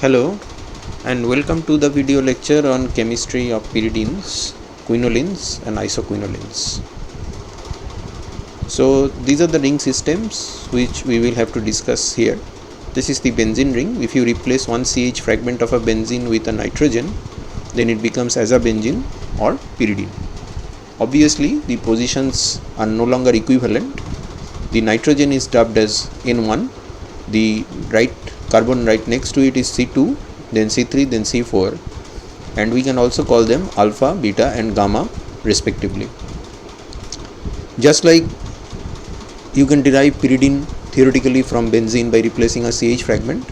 Hello and welcome to the video lecture on chemistry of pyridines, quinolines and isoquinolines. So these are the ring systems which we will have to discuss here. This is the benzene ring. If you replace one CH fragment of a benzene with a nitrogen, then it becomes azabenzene or pyridine. Obviously the positions are no longer equivalent. The nitrogen is dubbed as N1, the right carbon right next to it is C2, then C3, then C4, and we can also call them alpha, beta and gamma respectively. Just like you can derive pyridine theoretically from benzene by replacing a CH fragment,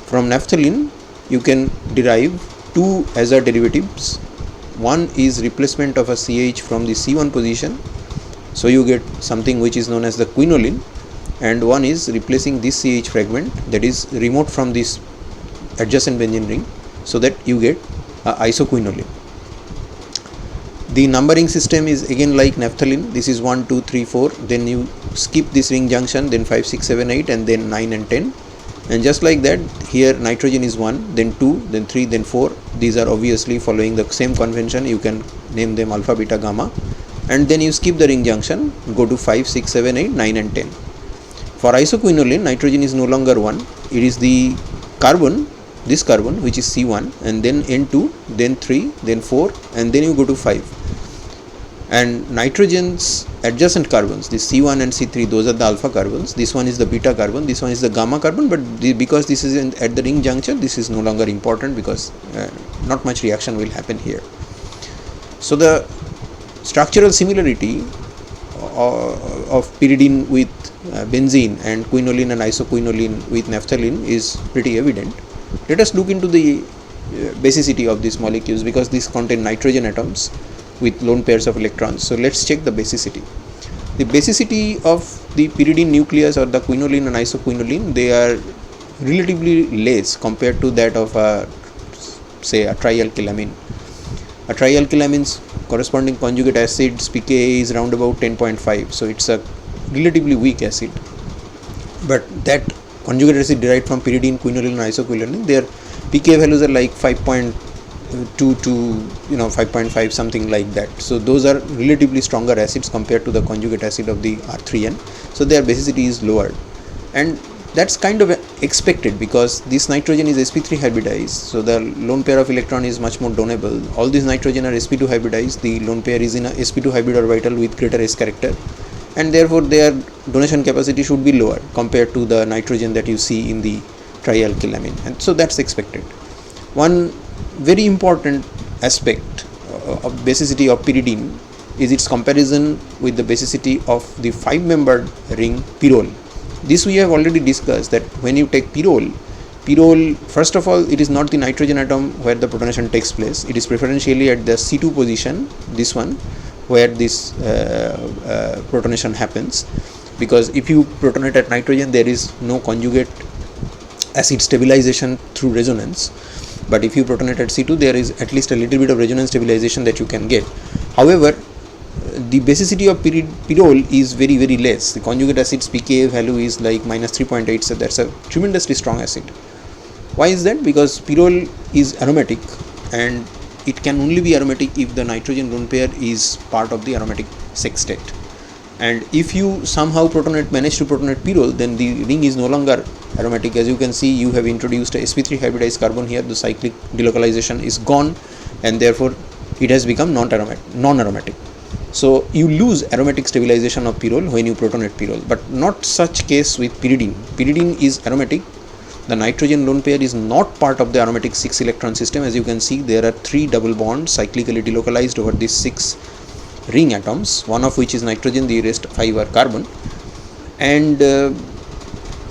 from naphthalene you can derive two azar derivatives. One is replacement of a CH from the C1 position, so you get something which is known as the quinoline, and one is replacing this CH fragment that is remote from this adjacent benzene ring, so that you get isoquinoline. The numbering system is again like naphthalene. This is 1, 2, 3, 4, then you skip this ring junction, then 5, 6, 7, 8 and then 9 and 10, and just like that here nitrogen is 1, then 2, then 3, then 4. These are obviously following the same convention. You can name them alpha, beta, gamma, and then you skip the ring junction, go to 5, 6, 7, 8, 9 and 10. For isoquinoline, nitrogen is no longer 1, it is the carbon, this carbon which is C1, and then N2, then 3, then 4, and then you go to 5. And nitrogen's adjacent carbons, this C1 and C3, those are the alpha carbons, this one is the beta carbon, this one is the gamma carbon, but because this is at the ring junction, this is no longer important because not much reaction will happen here. So the structural similarity of pyridine with benzene and quinoline and isoquinoline with naphthalene is pretty evident. Let us look into the basicity of these molecules, because these contain nitrogen atoms with lone pairs of electrons. So let's check the basicity. The basicity of the pyridine nucleus or the quinoline and isoquinoline, they are relatively less compared to that of say a trialkylamine. A trialkylamine's corresponding conjugate acid's pKa is around about 10.5, so it's a relatively weak acid, but that conjugate acid derived from pyridine, quinoline and isoquinoline, their pKa values are like 5.2 to 5.5, something like that. So those are relatively stronger acids compared to the conjugate acid of the R3N, so their basicity is lower, and that's kind of expected because this nitrogen is sp3 hybridized, so the lone pair of electron is much more donable. All these nitrogen are sp2 hybridized, the lone pair is in a sp2 hybrid orbital with greater s character, and therefore their donation capacity should be lower compared to the nitrogen that you see in the trialkylamine, and so that's expected. One very important aspect of basicity of pyridine is its comparison with the basicity of the 5-membered ring pyrrole. This we have already discussed, that when you take pyrrole, first of all, it is not the nitrogen atom where the protonation takes place. It is preferentially at the C2 position, this one, where this protonation happens, because if you protonate at nitrogen, there is no conjugate acid stabilization through resonance, but if you protonate at C2, there is at least a little bit of resonance stabilization that you can get. However, the basicity of pyrrole is very, very less. The conjugate acid's pKa value is like minus 3.8, so that's a tremendously strong acid. Why is that? Because pyrrole is aromatic, and it can only be aromatic if the nitrogen lone pair is part of the aromatic sextet. And if you somehow manage to protonate pyrrole, then the ring is no longer aromatic. As you can see, you have introduced a sp3 hybridized carbon here, the cyclic delocalization is gone, and therefore it has become non-aromatic. So you lose aromatic stabilization of pyrrole when you protonate pyrrole, but not such case with pyridine. Pyridine is aromatic. The nitrogen lone pair is not part of the aromatic 6 electron system. As you can see, there are 3 double bonds cyclically delocalized over these 6 ring atoms, one of which is nitrogen, the rest 5 are carbon, and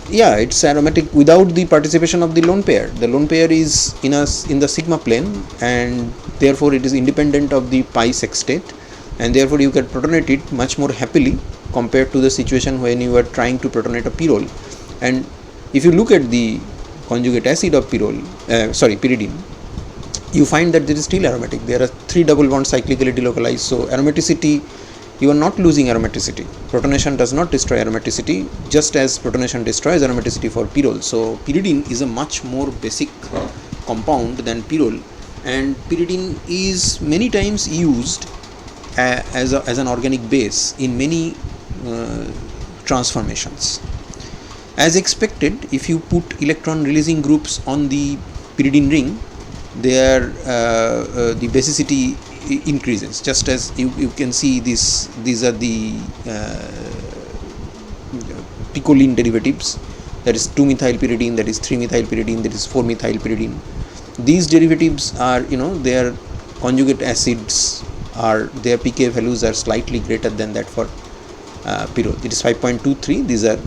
it's aromatic without the participation of the lone pair. The lone pair is in the sigma plane, and therefore it is independent of the pi sextet, and therefore you can protonate it much more happily compared to the situation when you are trying to protonate a pyrrole. And if you look at the conjugate acid of pyridine, you find that there is still aromatic. There are 3 double bonds cyclically delocalized, so aromaticity you are not losing aromaticity. Protonation does not destroy aromaticity, just as protonation destroys aromaticity for pyrrole. So pyridine is a much more basic compound than pyrrole, and pyridine is many times used as an organic base in many transformations. As expected, if you put electron releasing groups on the pyridine ring, their the basicity increases. Just as you can see, these are the picoline derivatives, that is 2-methylpyridine, that is 3-methylpyridine, that is 4-methylpyridine. These derivatives are, their conjugate acids are, their pK values are slightly greater than that for pyrrole. It is 5.23. These are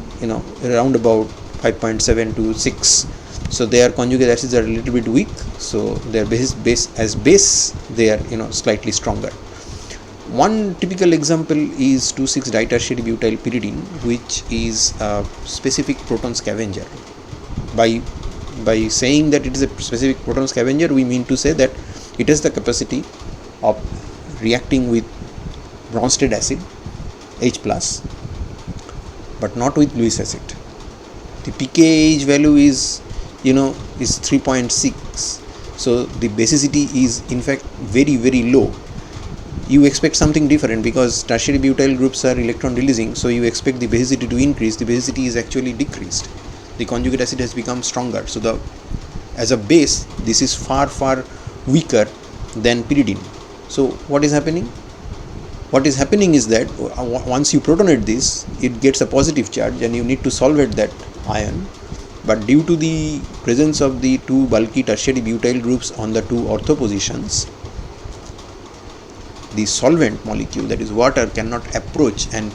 around about 5.7 to 6. So their conjugate acids are a little bit weak, so their base they are slightly stronger. One typical example is 2,6-ditertiary butyl pyridine, which is a specific proton scavenger. By saying that it is a specific proton scavenger, we mean to say that it has the capacity of reacting with Bronsted acid H+, but not with Lewis acid. The pKa value is 3.6, so the basicity is in fact very, very low. You expect something different because tertiary butyl groups are electron releasing, so you expect the basicity to increase. The basicity is actually decreased. The conjugate acid has become stronger, so as a base this is far, far weaker than pyridine. So what is happening? What is happening is that once you protonate this, it gets a positive charge and you need to solvate that ion, but due to the presence of the two bulky tertiary butyl groups on the two ortho positions, the solvent molecule, that is water, cannot approach and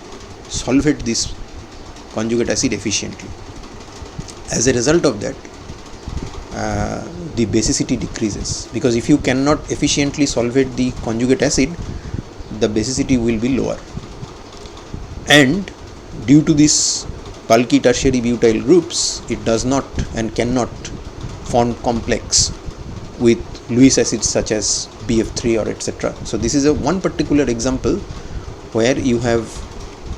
solvate this conjugate acid efficiently. As a result of that, the basicity decreases, because if you cannot efficiently solvate the conjugate acid, the basicity will be lower. And due to this bulky tertiary butyl groups, it does not and cannot form complex with Lewis acids such as BF3 or etc. So this is one particular example where you have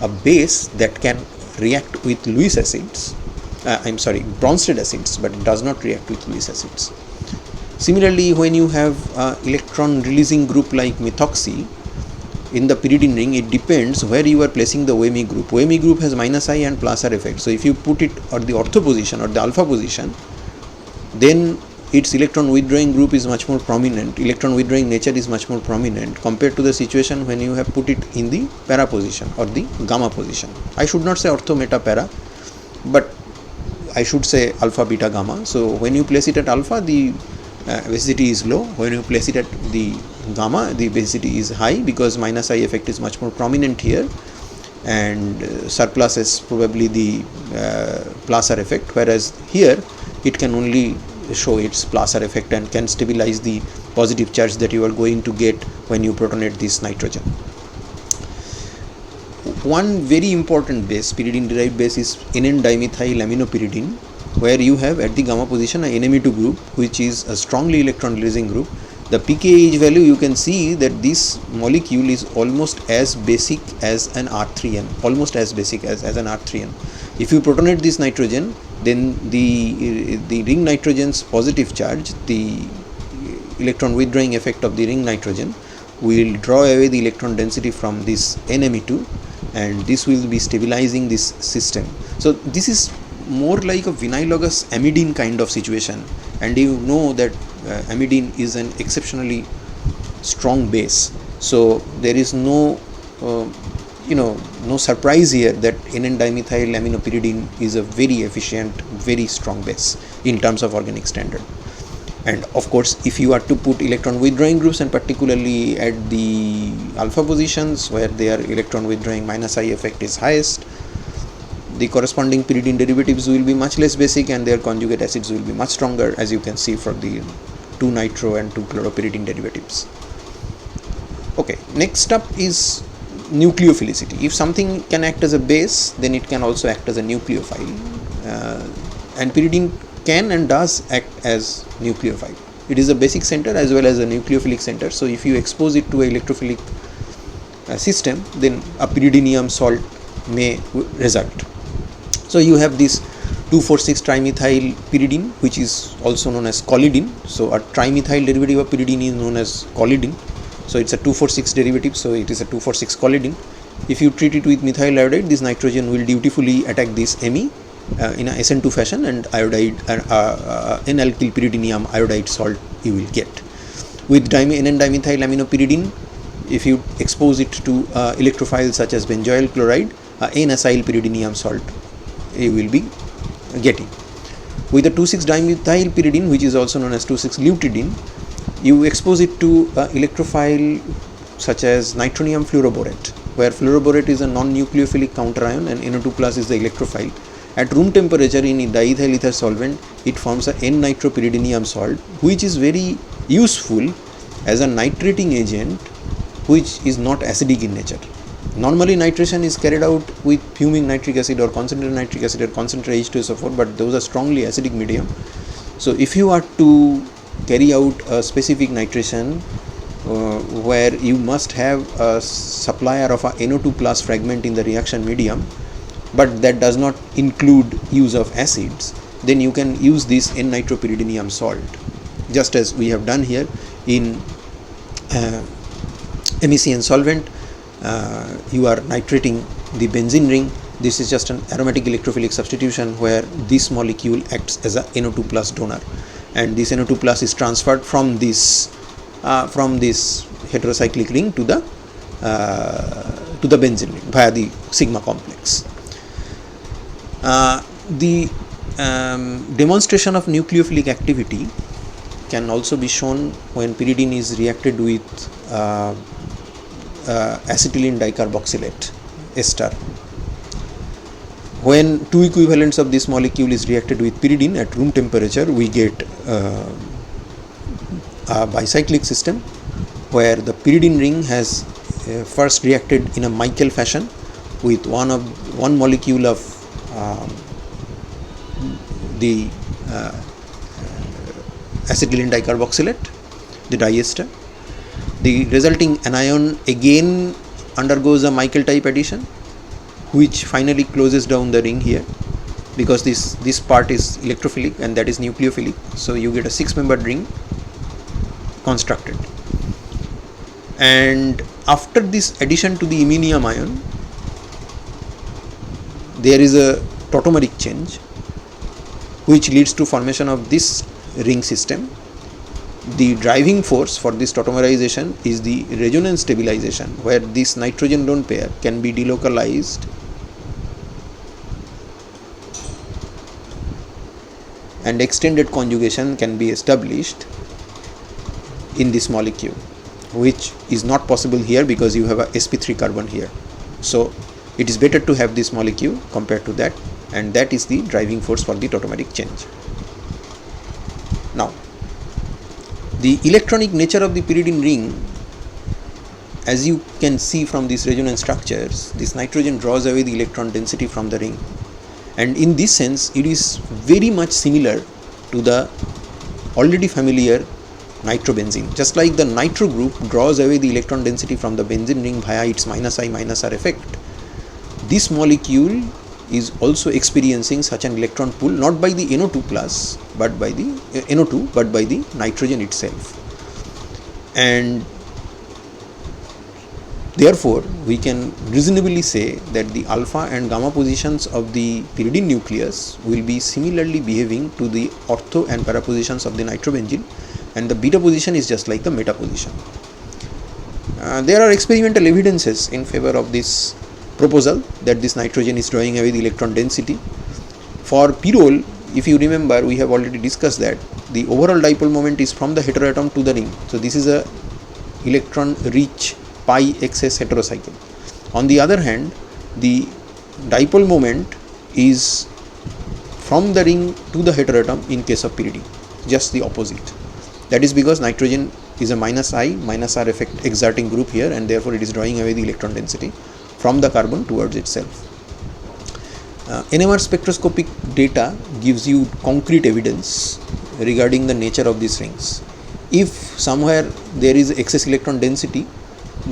a base that can react with Lewis acids, Bronsted acids, but it does not react with Lewis acids. Similarly, when you have electron releasing group like methoxy in the pyridine ring, it depends where you are placing the OMe group. OMe group has -I and +R effect. So if you put it at the ortho position or the alpha position, then its electron withdrawing group is much more prominent. Electron withdrawing nature is much more prominent compared to the situation when you have put it in the para position or the gamma position. I should not say ortho, meta, para, but I should say alpha, beta, gamma. So when you place it at alpha, the basicity is low. When you place it at the gamma, the basicity is high, because -I effect is much more prominent here, and surplus is probably the +R effect, whereas here it can only show its +R effect and can stabilize the positive charge that you are going to get when you protonate this nitrogen. One very important base, pyridine derived base, is N,N-dimethylaminopyridine, where you have at the gamma position a NMe2 group, which is a strongly electron releasing group. The pKa value, you can see that this molecule is almost as basic as an R3n, almost as basic as an R3n. If you protonate this nitrogen, then the ring nitrogen's positive charge, the electron withdrawing effect of the ring nitrogen, will draw away the electron density from this NMe2, and this will be stabilizing this system. So this is more like a vinylogous amidine kind of situation, and you know that amidine is an exceptionally strong base, so there is no surprise here that N,N-dimethylaminopyridine is a very efficient, very strong base in terms of organic standard. And of course, if you are to put electron withdrawing groups, and particularly at the alpha positions where their electron withdrawing -I effect is highest, the corresponding pyridine derivatives will be much less basic and their conjugate acids will be much stronger, as you can see from the 2-nitro and 2-chloropyridine derivatives. Okay, next up is nucleophilicity. If something can act as a base, then it can also act as a nucleophile, and pyridine can and does act as nucleophile. It is a basic center as well as a nucleophilic center. So if you expose it to electrophilic system, then a pyridinium salt may result. So you have this 2,4,6 trimethyl pyridine, which is also known as collidine. So a trimethyl derivative of pyridine is known as collidine. So it's a 2,4,6 derivative, so it is a 2,4,6 collidine. If you treat it with methyl iodide, this nitrogen will dutifully attack this Me in a SN2 fashion, and iodide N-alkyl pyridinium iodide salt you will get. With NN-dimethyl aminopyridine, if you expose it to electrophiles such as benzoyl chloride, N-acyl pyridinium salt you will be getting. With the 2,6-dimethyl pyridine, which is also known as 2,6-lutidine, you expose it to electrophile such as nitronium fluoroborate, where fluoroborate is a non-nucleophilic counterion and NO2 plus is the electrophile. At room temperature in diethyl ether solvent, it forms a N-nitropyridinium salt, which is very useful as a nitrating agent which is not acidic in nature. Normally nitration is carried out with fuming nitric acid or concentrated nitric acid or concentrated H2SO4, but those are strongly acidic medium. So if you are to carry out a specific nitration where you must have a supplier of a NO2 plus fragment in the reaction medium, but that does not include use of acids, then you can use this N-nitropyridinium salt, just as we have done here in MECN solvent. You are nitrating the benzene ring. This is just an aromatic electrophilic substitution where this molecule acts as a NO2 plus donor, and this NO2 plus is transferred from this heterocyclic ring to the benzene ring via the sigma complex. The demonstration of nucleophilic activity can also be shown when pyridine is reacted with acetylene dicarboxylate ester. When two equivalents of this molecule is reacted with pyridine at room temperature, we get a bicyclic system where the pyridine ring has first reacted in a Michael fashion with one molecule of the acetylene dicarboxylate, the diester. The resulting anion again undergoes a Michael type addition, which finally closes down the ring here, because this part is electrophilic and that is nucleophilic. So you get a 6-membered ring constructed, and after this addition to the iminium ion, there is a tautomeric change which leads to formation of this ring system. The driving force for this tautomerization is the resonance stabilization, where this nitrogen lone pair can be delocalized and extended conjugation can be established in this molecule, which is not possible here because you have a sp3 carbon here. So it is better to have this molecule compared to that, and that is the driving force for the tautomeric change. Now, the electronic nature of the pyridine ring, as you can see from these resonance structures, this nitrogen draws away the electron density from the ring, and in this sense it is very much similar to the already familiar nitrobenzene. Just like the nitro group draws away the electron density from the benzene ring via its -I-R effect, this molecule is also experiencing such an electron pull, not by the NO2 plus but by the NO2 but by the nitrogen itself, and therefore we can reasonably say that the alpha and gamma positions of the pyridine nucleus will be similarly behaving to the ortho and para positions of the nitrobenzene, and the beta position is just like the meta position. There are experimental evidences in favor of this proposal that this nitrogen is drawing away the electron density. For pyrrole, if you remember, we have already discussed that the overall dipole moment is from the heteroatom to the ring. So this is a electron rich pi XS heterocycle. On the other hand, the dipole moment is from the ring to the heteroatom in case of pyridine, just the opposite. That is because nitrogen is a -I-R effect exerting group here, and therefore it is drawing away the electron density from the carbon towards itself. NMR spectroscopic data gives you concrete evidence regarding the nature of these rings. If somewhere there is excess electron density,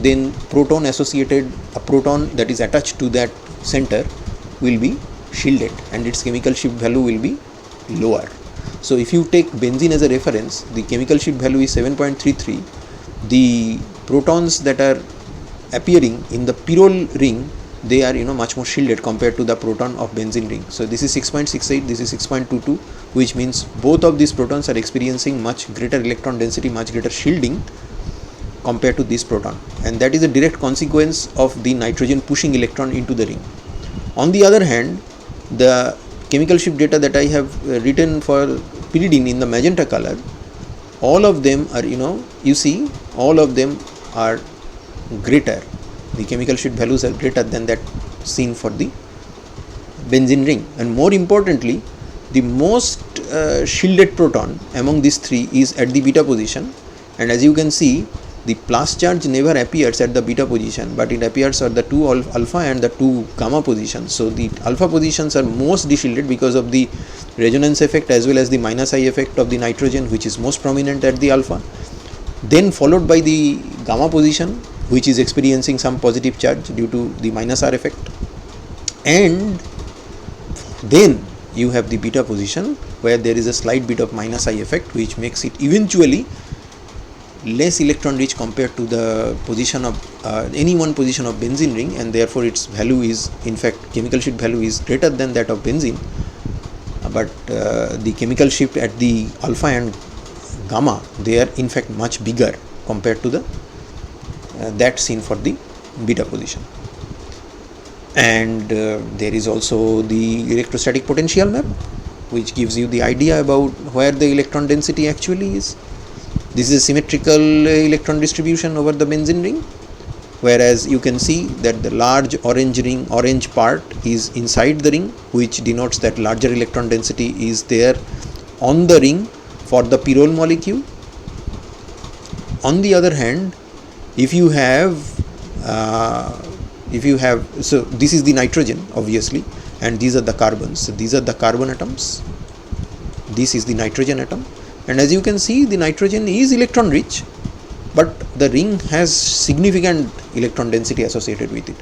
then proton associated, a proton that is attached to that center will be shielded and its chemical shift value will be lower. So if you take benzene as a reference, the chemical shift value is 7.33. The protons that are appearing in the pyrrole ring, they are much more shielded compared to the proton of benzene ring. So this is 6.68, this is 6.22, which means both of these protons are experiencing much greater electron density, much greater shielding compared to this proton, and that is a direct consequence of the nitrogen pushing electron into the ring. On the other hand, the chemical shift data that I have written for pyridine in the magenta color, all of them are you see all of them are greater, the chemical shift values are greater than that seen for the benzene ring. And more importantly, the most shielded proton among these three is at the beta position, and as you can see, the plus charge never appears at the beta position, but it appears at the 2 alpha and the 2 gamma positions. So the alpha positions are most deshielded because of the resonance effect as well as the minus I effect of the nitrogen, which is most prominent at the alpha, then followed by the gamma position, which is experiencing some positive charge due to the minus R effect, and then you have the beta position where there is a slight bit of minus I effect, which makes it eventually less electron rich compared to the position of any one position of benzene ring, and therefore its value is, in fact, chemical shift value is greater than that of benzene, but the chemical shift at the alpha and gamma, they are in fact much bigger compared to the that seen for the beta position. And there is also the electrostatic potential map, which gives you the idea about where the electron density actually is. This is a symmetrical electron distribution over the benzene ring, whereas you can see that the large orange part is inside the ring, which denotes that larger electron density is there on the ring for the pyrrole molecule. On the other hand, if you have so this is the nitrogen obviously, and these are the carbons. So these are the carbon atoms, this is the nitrogen atom, and as you can see, the nitrogen is electron rich, but the ring has significant electron density associated with it.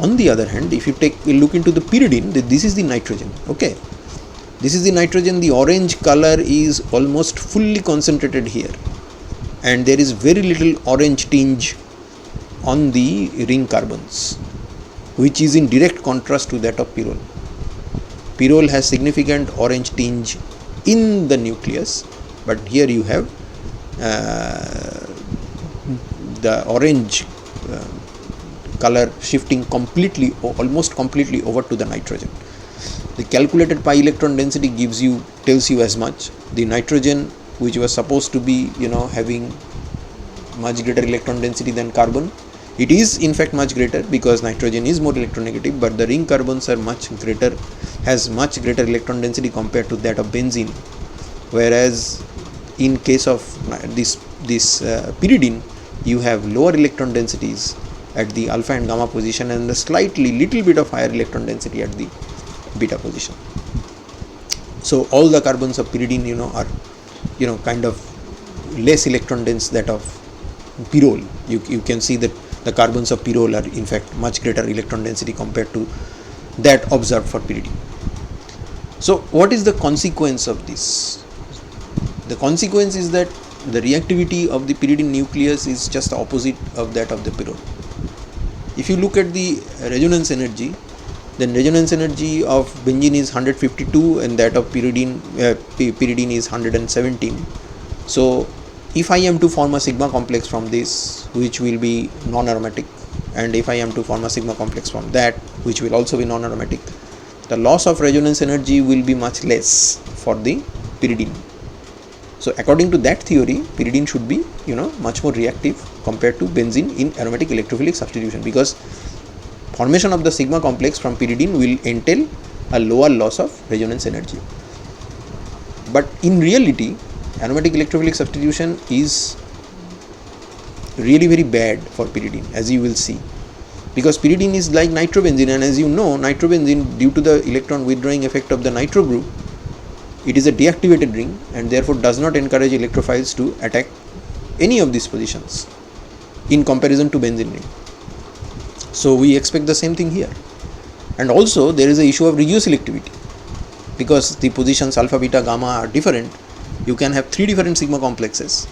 On the other hand, if you take a look into the pyridine, this is the nitrogen. Okay, this is the nitrogen. The orange color is almost fully concentrated here, and there is very little orange tinge on the ring carbons, which is in direct contrast to that of pyrrole. Pyrrole has significant orange tinge in the nucleus, but here you have the orange color shifting completely, almost completely over to the nitrogen. The calculated pi electron density tells you as much. The nitrogen, which was supposed to be having much greater electron density than carbon, it is in fact much greater because nitrogen is more electronegative, but the ring carbons are has much greater electron density compared to that of benzene, whereas in case of this pyridine, you have lower electron densities at the alpha and gamma position and a little bit of higher electron density at the beta position. So all the carbons of pyridine are kind of less electron dense that of pyrrole. You can see that the carbons of pyrrole are in fact much greater electron density compared to that observed for pyridine. So what is the consequence of this? The consequence is that the reactivity of the pyridine nucleus is just the opposite of that of the pyrrole. If you look at the resonance energy, then resonance energy of benzene is 152 and that of pyridine is 117. So if I am to form a sigma complex from this, which will be non-aromatic, and if I am to form a sigma complex from that, which will also be non-aromatic, the loss of resonance energy will be much less for the pyridine. So according to that theory, pyridine should be much more reactive compared to benzene in aromatic electrophilic substitution, because formation of the sigma complex from pyridine will entail a lower loss of resonance energy. But in reality, aromatic electrophilic substitution is really very bad for pyridine, as you will see, because pyridine is like nitrobenzene, and as you know, nitrobenzene, due to the electron withdrawing effect of the nitro group, it is a deactivated ring and therefore does not encourage electrophiles to attack any of these positions. in comparison to benzene ring. So we expect the same thing here. And also there is a issue of regioselectivity, because the positions alpha, beta, gamma are different. You can have 3 different sigma complexes,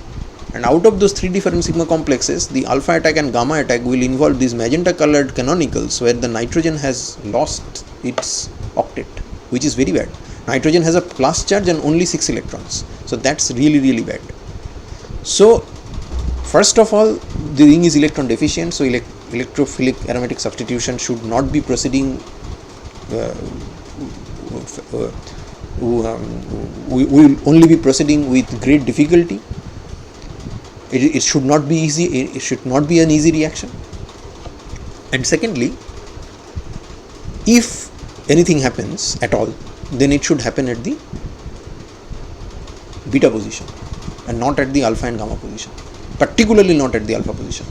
and out of those 3 different sigma complexes, the alpha attack and gamma attack will involve these magenta colored canonicals, where the nitrogen has lost its octet, which is very bad. Nitrogen has a plus charge and only 6 electrons, so that's really bad. So first of all, the ring is electron deficient, so electrophilic aromatic substitution should not be proceeding. We will only be proceeding with great difficulty. It should not be easy. It should not be an easy reaction. And secondly, if anything happens at all, then it should happen at the beta position and not at the alpha and gamma position, particularly not at the alpha position.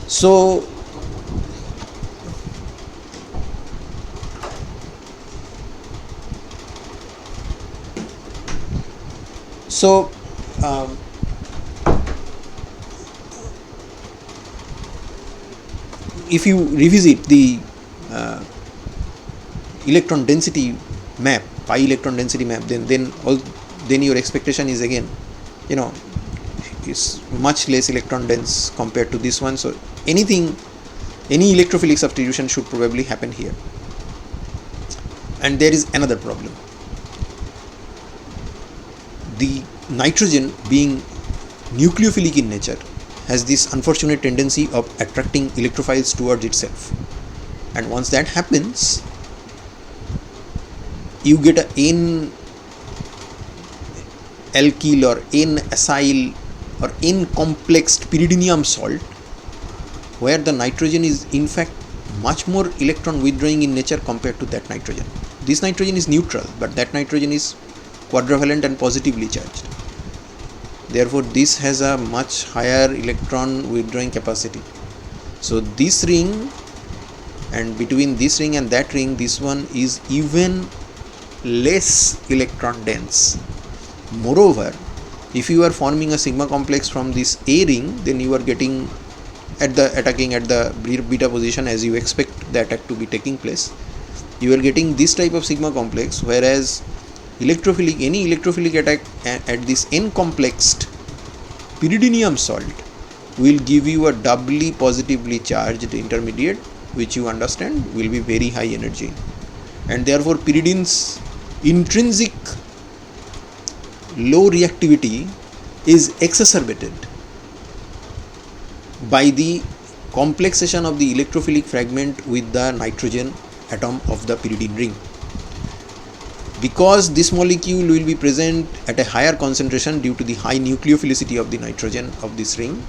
So if you revisit the electron density map, pi electron density map, then your expectation is again, is much less electron dense compared to this one. So any electrophilic substitution should probably happen here. And there is another problem. The nitrogen, being nucleophilic in nature, has this unfortunate tendency of attracting electrophiles towards itself, and once that happens, you get a N-alkyl or N-acyl or N-complexed pyridinium salt, where the nitrogen is in fact much more electron withdrawing in nature compared to that nitrogen. This nitrogen is neutral, but that nitrogen is quadrivalent and positively charged. Therefore, this has a much higher electron withdrawing capacity. So this ring, and between this ring and that ring, this one is even less electron dense. Moreover, if you are forming a sigma complex from this A ring, then you are getting attacking at the beta position, as you expect the attack to be taking place. You are getting this type of sigma complex, whereas any electrophilic attack at this N-complexed pyridinium salt will give you a doubly positively charged intermediate, which you understand will be very high energy, and therefore pyridine's intrinsic low reactivity is exacerbated by the complexation of the electrophilic fragment with the nitrogen atom of the pyridine ring. Because this molecule will be present at a higher concentration due to the high nucleophilicity of the nitrogen of this ring,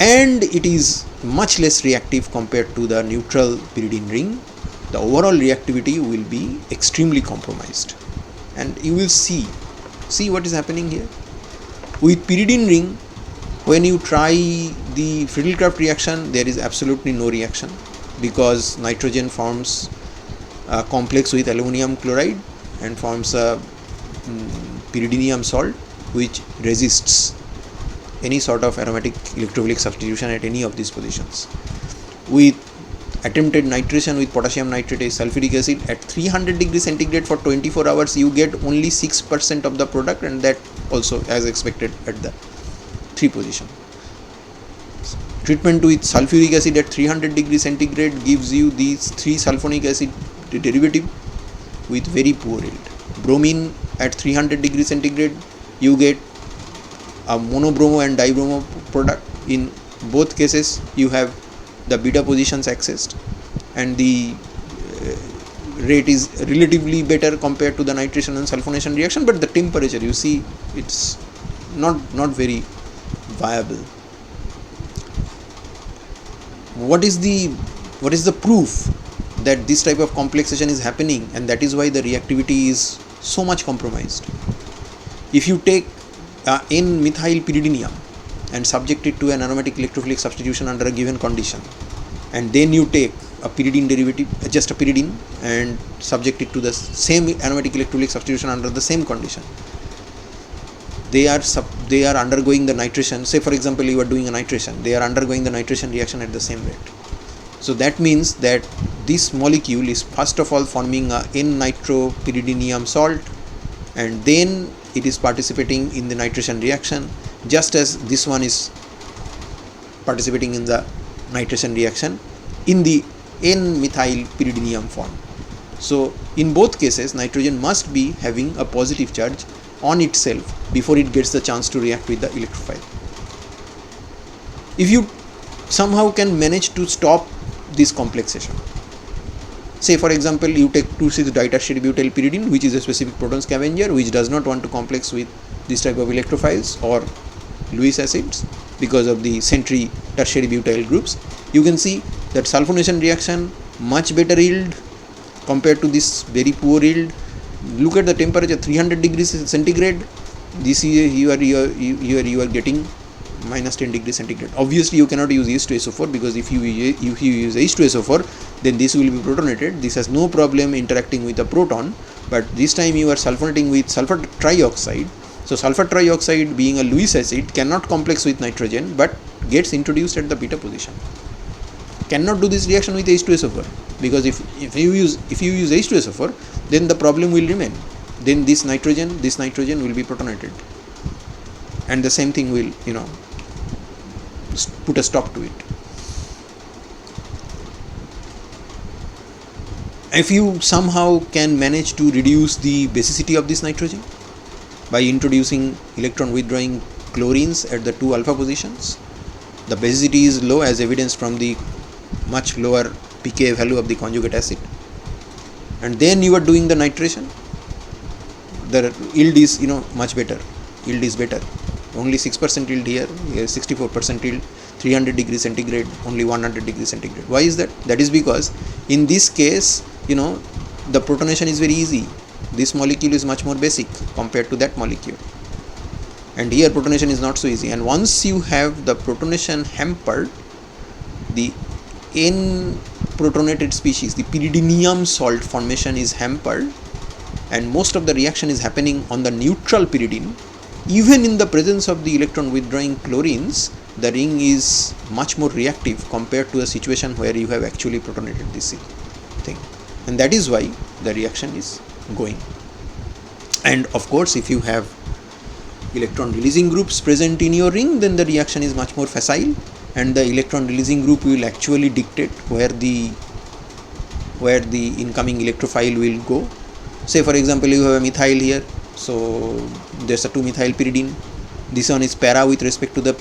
and it is much less reactive compared to the neutral pyridine ring, the overall reactivity will be extremely compromised. And you will see what is happening here. With pyridine ring, when you try the Friedel-Crafts reaction, there is absolutely no reaction, because nitrogen forms a complex with aluminum chloride and forms a pyridinium salt, which resists any sort of aromatic electrophilic substitution at any of these positions. With attempted nitration with potassium nitrate sulfuric acid at 300 degrees centigrade for 24 hours, you get only 6% of the product, and that also as expected at the 3 position. Treatment with sulfuric acid at 300 degrees centigrade gives you these 3 sulfonic acid derivative with very poor yield. Bromine at 300 degrees centigrade, you get a monobromo and dibromo product. In both cases, you have the beta positions accessed, and the rate is relatively better compared to the nitration and sulfonation reaction, but the temperature, you see, it's not very viable. What is the proof that this type of complexation is happening, and that is why the reactivity is so much compromised? If you take N-methyl pyridinium and subject it to an aromatic electrophilic substitution under a given condition, and then you take a pyridine derivative, just a pyridine, and subject it to the same aromatic electrophilic substitution under the same condition, they are undergoing the nitration. Say for example you are doing a nitration, they are undergoing the nitration reaction at the same rate. So that means that this molecule is first of all forming a N-nitropyridinium salt, and then it is participating in the nitration reaction, just as this one is participating in the nitration reaction in the N-methylpyridinium form. So in both cases, nitrogen must be having a positive charge on itself before it gets the chance to react with the electrophile. If you somehow can manage to stop this complexation, say for example you take 2,6-ditertiary butyl pyridine, which is a specific proton scavenger which does not want to complex with this type of electrophiles or Lewis acids because of the centri tertiary butyl groups, you can see that sulfonation reaction much better yield compared to this very poor yield. Look at the temperature, 300 degrees centigrade. This is you are getting minus 10 degrees centigrade. Obviously you cannot use H2SO4, because if you use H2SO4, then this will be protonated. This has no problem interacting with the proton, but this time you are sulfonating with sulfur trioxide. So sulfur trioxide, being a Lewis acid, cannot complex with nitrogen but gets introduced at the beta position. Cannot do this reaction with H2SO4, because if you use H2SO4, then the problem will remain. Then this nitrogen will be protonated, and the same thing will put a stop to it. If you somehow can manage to reduce the basicity of this nitrogen by introducing electron withdrawing chlorines at the 2 alpha positions, the basicity is low as evidenced from the much lower pK value of the conjugate acid, and then you are doing the nitration, the yield is much better. Yield is better. Only 6% yield here 64% yield, 300 degrees centigrade, only 100 degrees centigrade. Why is that? That is because in this case the protonation is very easy. This molecule is much more basic compared to that molecule, and here protonation is not so easy. And once you have the protonation hampered, the N-protonated species, the pyridinium salt formation is hampered, and most of the reaction is happening on the neutral pyridine. Even in the presence of the electron withdrawing chlorines, the ring is much more reactive compared to a situation where you have actually protonated this thing, and that is why the reaction is going. And of course, if you have electron releasing groups present in your ring, then the reaction is much more facile, and the electron releasing group will actually dictate where the incoming electrophile will go. Say for example you have a methyl here, so there's a 2-methyl pyridine. This one is para with respect to the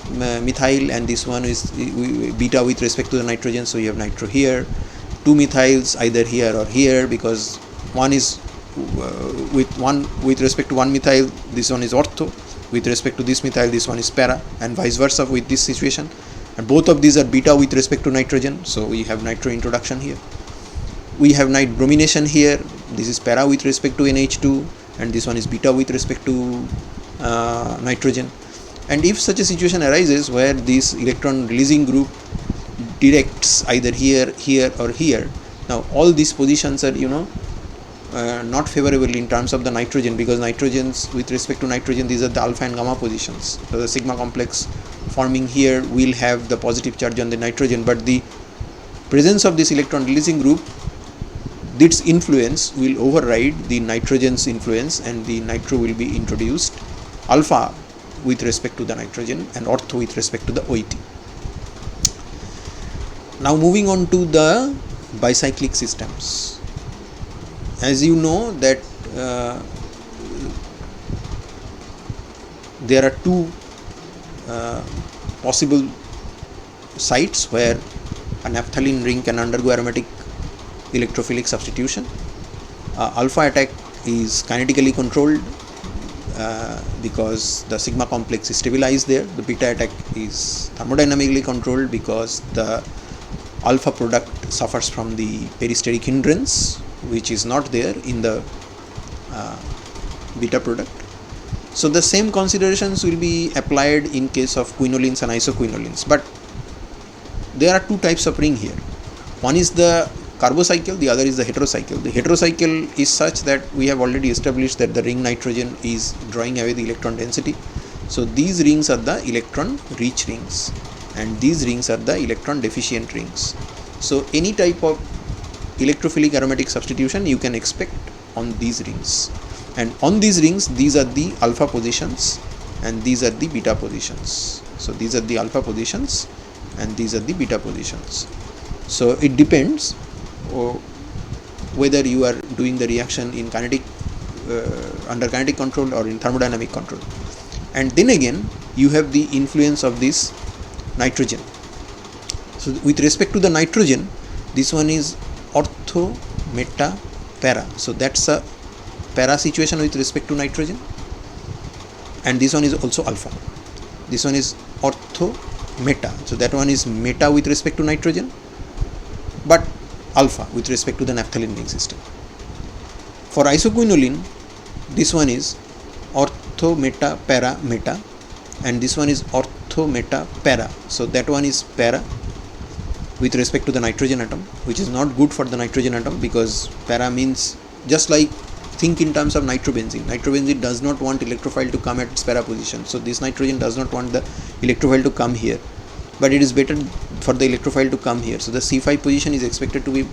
methyl, and this one is beta with respect to the nitrogen, so you have nitro here. 2 methyls either here or here, because one is with respect to 1 methyl, this one is ortho. With respect to this methyl, this one is para, and vice versa with this situation. And both of these are beta with respect to nitrogen, so we have nitro introduction here. We have nit bromination here. This is para with respect to NH2, and this one is beta with respect to nitrogen. And if such a situation arises where this electron releasing group directs either here, here or here, now all these positions are not favorable in terms of the nitrogen, because nitrogens with respect to nitrogen, these are the alpha and gamma positions. So the sigma complex forming here will have the positive charge on the nitrogen, but the presence of this electron releasing group, its influence will override the nitrogen's influence, and the nitro will be introduced alpha with respect to the nitrogen and ortho with respect to the OET. Now moving on to the bicyclic systems. As you know that there are 2 possible sites where a naphthalene ring can undergo aromatic electrophilic substitution. Alpha attack is kinetically controlled because the sigma complex is stabilized there. The beta attack is thermodynamically controlled because the alpha product suffers from the peristeric hindrance, which is not there in the beta product. So the same considerations will be applied in case of quinolines and isoquinolines, but there are 2 types of ring here. One is the carbocycle, the other is the heterocycle. The heterocycle is such that we have already established that the ring nitrogen is drawing away the electron density. So these rings are the electron rich rings and these rings are the electron deficient rings. So any type of electrophilic aromatic substitution you can expect on these rings, and on these rings these are the alpha positions and these are the beta positions. So these are the alpha positions and these are the beta positions. So it depends whether you are doing the reaction in kinetic under kinetic control or in thermodynamic control. And then again you have the influence of this nitrogen. So with respect to the nitrogen, this one is ortho, meta, para. So that's a para situation with respect to nitrogen, and this one is also alpha. This one is ortho, meta. So that one is meta with respect to nitrogen, but alpha with respect to the naphthalene ring system. For isoquinoline, this one is ortho, meta, para, meta, and this one is ortho, meta, para. So that one is para with respect to the nitrogen atom, which is not good for the nitrogen atom, because para means, just like think in terms of nitrobenzene. Nitrobenzene does not want electrophile to come at its para position. So this nitrogen does not want the electrophile to come here, but it is better for the electrophile to come here. So the C5 position is expected to be,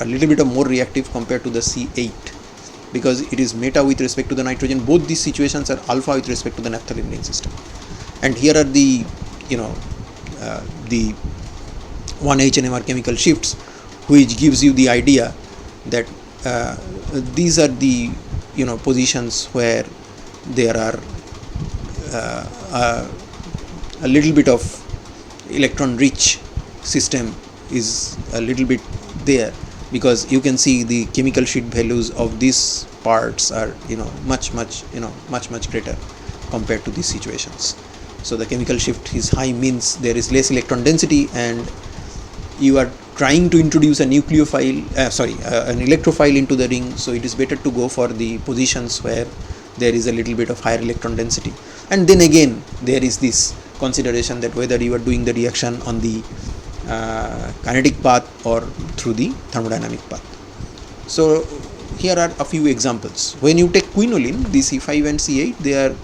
a little bit of more reactive compared to the C8, because it is meta with respect to the nitrogen. Both these situations are alpha with respect to the naphthalene ring system. And here are the, the 1H and NMR chemical shifts, which gives you the idea that these are the positions where there are a little bit of electron rich system is a little bit there, because you can see the chemical sheet values of these parts are much greater compared to these situations. So the chemical shift is high means there is less electron density, and you are trying to introduce a nucleophile, an electrophile into the ring. So it is better to go for the positions where there is a little bit of higher electron density. And then again there is this consideration that whether you are doing the reaction on the kinetic path or through the thermodynamic path. So here are a few examples. When you take quinoline, the C5 and C8, they are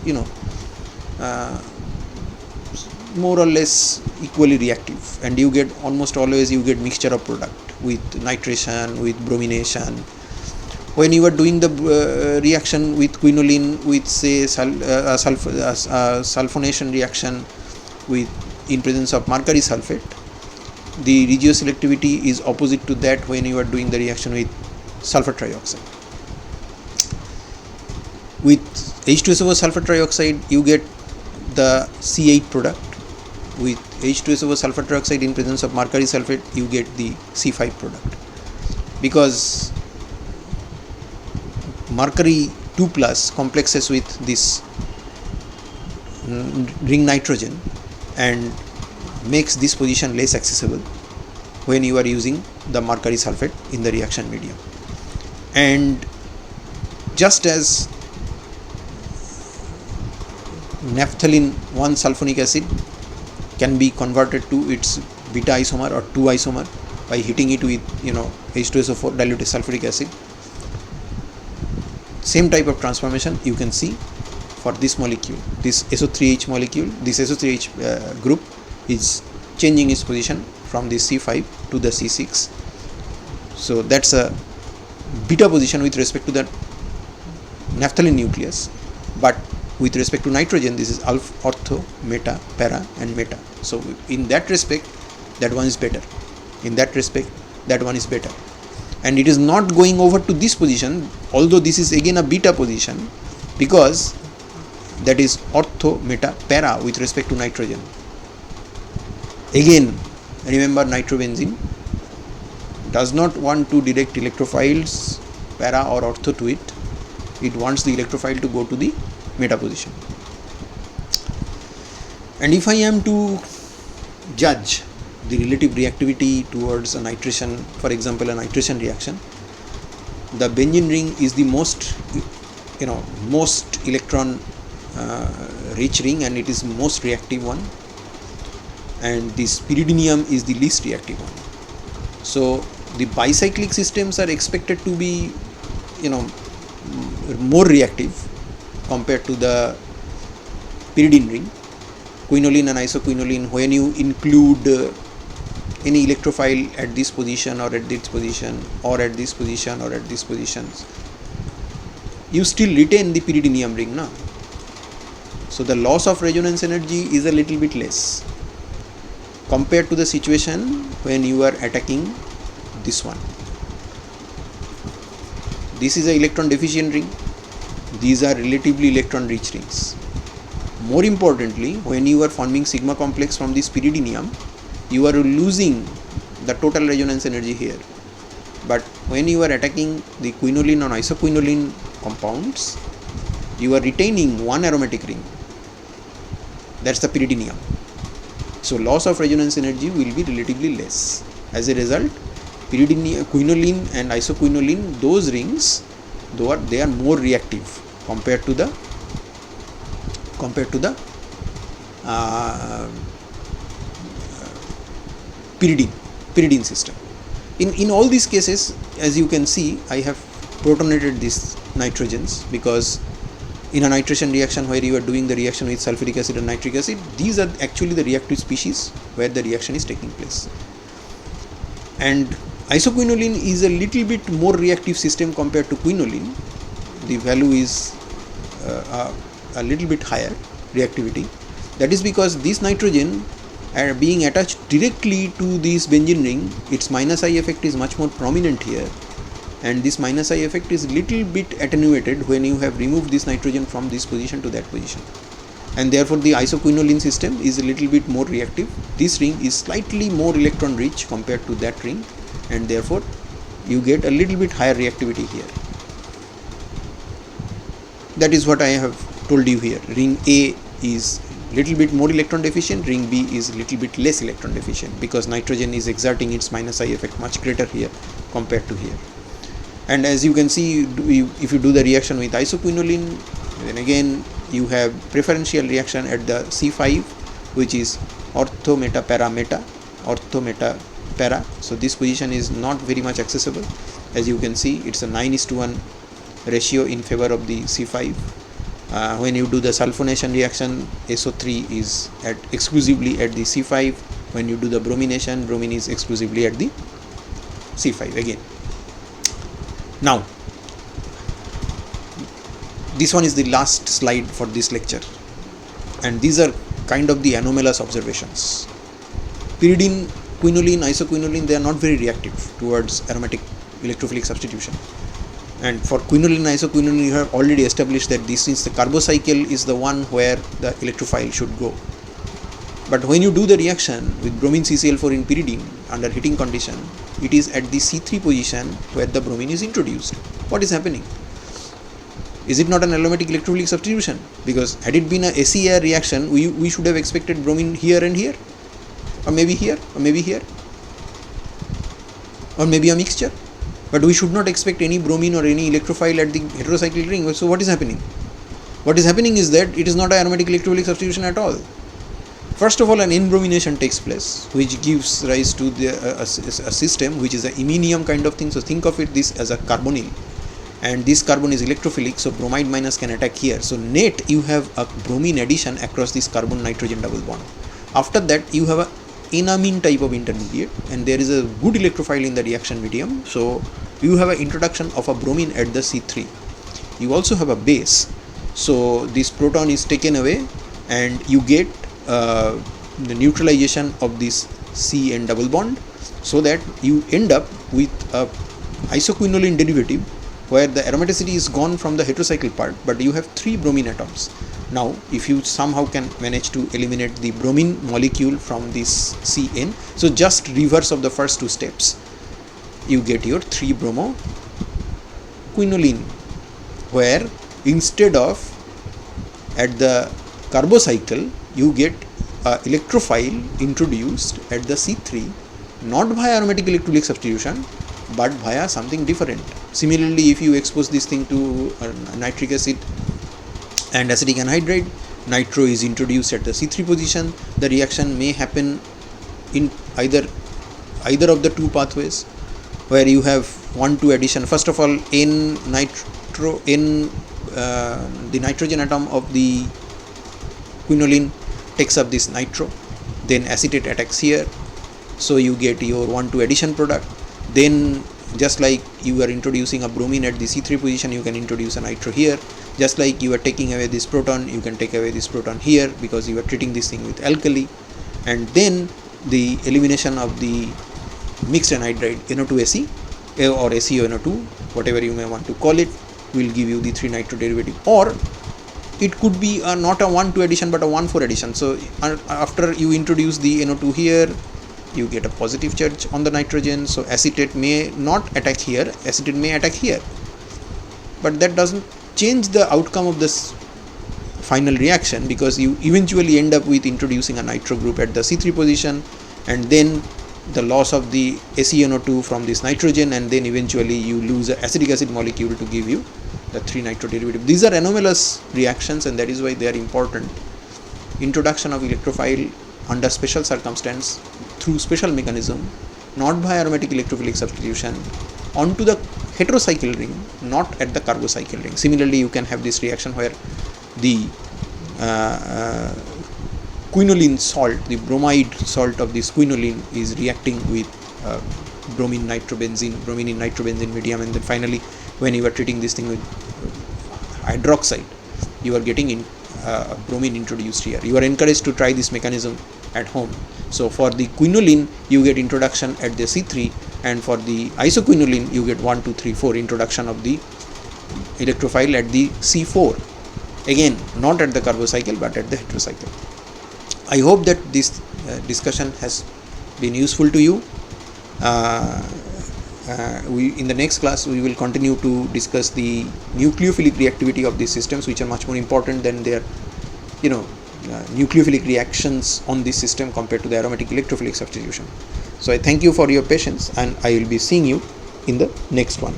more or less equally reactive, and you get almost always mixture of product with nitration, with bromination. When you are doing the reaction with quinoline with say sulfonation reaction with in presence of mercury sulfate, the regioselectivity is opposite to that when you are doing the reaction with sulfur trioxide. With H2SO4 sulfur trioxide you get the C8 product. With H2SO4 sulfur trioxide in presence of mercury sulfate you get the C5 product, because mercury 2 plus complexes with this ring nitrogen and makes this position less accessible when you are using the mercury sulfate in the reaction medium. And just as naphthalene 1 sulfonic acid can be converted to its beta isomer or 2 isomer by heating it with H2SO4 diluted sulfuric acid, same type of transformation you can see for this molecule. This SO3H molecule, this SO3H group is changing its position from the C5 to the C6. So that's a beta position with respect to the naphthalene nucleus, but with respect to nitrogen this is alpha, ortho, meta, para and meta. So in that respect that one is better, in that respect that one is better, and it is not going over to this position, although this is again a beta position, because that is ortho, meta, para with respect to nitrogen. Again remember, nitrobenzene does not want to direct electrophiles para or ortho to it. It wants the electrophile to go to the meta position. And if I am to judge the relative reactivity towards a nitration, for example a nitration reaction, the benzene ring is the most electron rich ring, and it is most reactive one, and this pyridinium is the least reactive one. So the bicyclic systems are expected to be, more reactive compared to the pyridine ring. Quinoline and isoquinoline, when you include any electrophile at this position or at this position or at this position or at these positions, you still retain the pyridinium ring now. So the loss of resonance energy is a little bit less compared to the situation when you are attacking this one. This is an electron deficient ring. These are relatively electron rich rings. More importantly, when you are forming sigma complex from this pyridinium, you are losing the total resonance energy here. But when you are attacking the quinoline or isoquinoline compounds, you are retaining one aromatic ring. That's the pyridinium. So loss of resonance energy will be relatively less. As a result, quinoline and isoquinoline, those rings, they are more reactive compared to the pyridine system. In all these cases, as you can see, I have protonated these nitrogens, because in a nitration reaction where you are doing the reaction with sulfuric acid and nitric acid, these are actually the reactive species where the reaction is taking place. And isoquinoline is a little bit more reactive system compared to quinoline. The value is a little bit higher reactivity. That is because this nitrogen are being attached directly to this benzene ring. Its minus I effect is much more prominent here, and this minus I effect is little bit attenuated when you have removed this nitrogen from this position to that position, and therefore the isoquinoline system is a little bit more reactive. This ring is slightly more electron rich compared to that ring, and therefore you get a little bit higher reactivity here. That is what I have told you here. Ring A is little bit more electron deficient, ring B is little bit less electron deficient, because nitrogen is exerting its minus I effect much greater here compared to here. And as you can see, if you do the reaction with isoquinoline, then again you have preferential reaction at the C5, which is ortho meta para meta, ortho meta para. So this position is not very much accessible. As you can see, it's a 9:1 ratio in favor of the C5. When you do the sulfonation reaction, SO3 is exclusively at the C5. When you do the bromination, bromine is exclusively at the C5 again. Now, this one is the last slide for this lecture, and these are kind of the anomalous observations. Pyridine, quinoline, isoquinoline, they are not very reactive towards aromatic electrophilic substitution. And for quinoline and isoquinoline, you have already established that this is the carbocycle is the one where the electrophile should go. But when you do the reaction with bromine CCl4 in pyridine under heating condition, it is at the C3 position where the bromine is introduced. What is happening? Is it not an aromatic electrophilic substitution? Because had it been a SER reaction, we should have expected bromine here and here, or maybe here, or maybe here, or maybe a mixture. But we should not expect any bromine or any electrophile at the heterocyclic ring. So what is happening? What is happening is that it is not an aromatic electrophilic substitution at all. First of all, an N-bromination takes place, which gives rise to a system which is an iminium kind of thing. So think of this as a carbonyl, and this carbon is electrophilic, so bromide minus can attack here. So net you have a bromine addition across this carbon nitrogen double bond. After that you have a enamine type of intermediate, and there is a good electrophile in the reaction medium, so you have an introduction of a bromine at the C3. You also have a base, so this proton is taken away and you get the neutralization of this C and double bond, so that you end up with a isoquinoline derivative where the aromaticity is gone from the heterocycle part, but you have 3 bromine atoms. Now, if you somehow can manage to eliminate the bromine molecule from this CN, so just reverse of the first 2 steps, you get your 3-bromo quinoline, where instead of at the carbocycle, you get electrophile introduced at the C3, not via aromatic electrophilic substitution, but via something different. Similarly, if you expose this thing to nitric acid and acetic anhydride, nitro is introduced at the C3 position. The reaction may happen in either of the 2 pathways. where you have 1,2 addition. First of all, the nitrogen atom of the quinoline takes up this nitro, then acetate attacks here, so you get your 1,2 addition product. Then just like you are introducing a bromine at the C3 position, you can introduce a nitro here. Just like you are taking away this proton, you can take away this proton here, because you are treating this thing with alkali. And then the elimination of the mixed anhydride NO2 Fe or SeO2, whatever you may want to call it, will give you the 3 nitro derivative. Or it could be not a 1,2 addition but a 1,4 addition. So after you introduce the NO2 here, you get a positive charge on the nitrogen, so acetate may not attack here, acetate may attack here, but that doesn't change the outcome of this final reaction, because you eventually end up with introducing a nitro group at the C3 position, and then the loss of the SeNO2 from this nitrogen, and then eventually you lose an acetic acid molecule to give you the 3 nitro derivative. These are anomalous reactions, and that is why they are important. Introduction of electrophile under special circumstance through special mechanism, not by aromatic electrophilic substitution, onto the heterocycle ring, not at the carbocycle ring. Similarly, you can have this reaction where the quinoline salt, the bromide salt of this quinoline is reacting with bromine in nitrobenzene medium, and then finally when you are treating this thing with hydroxide, you are getting in bromine introduced here. You are encouraged to try this mechanism at home. So for the quinoline you get introduction at the C3, and for the isoquinolines you get 1, 2, 3, 4 introduction of the electrophile at the C4, again not at the carbocycle but at the heterocycle. I hope that this discussion has been useful to you. In the next class we will continue to discuss the nucleophilic reactivity of these systems, which are much more important than their nucleophilic reactions on this system compared to the aromatic electrophilic substitution. So I thank you for your patience, and I will be seeing you in the next one.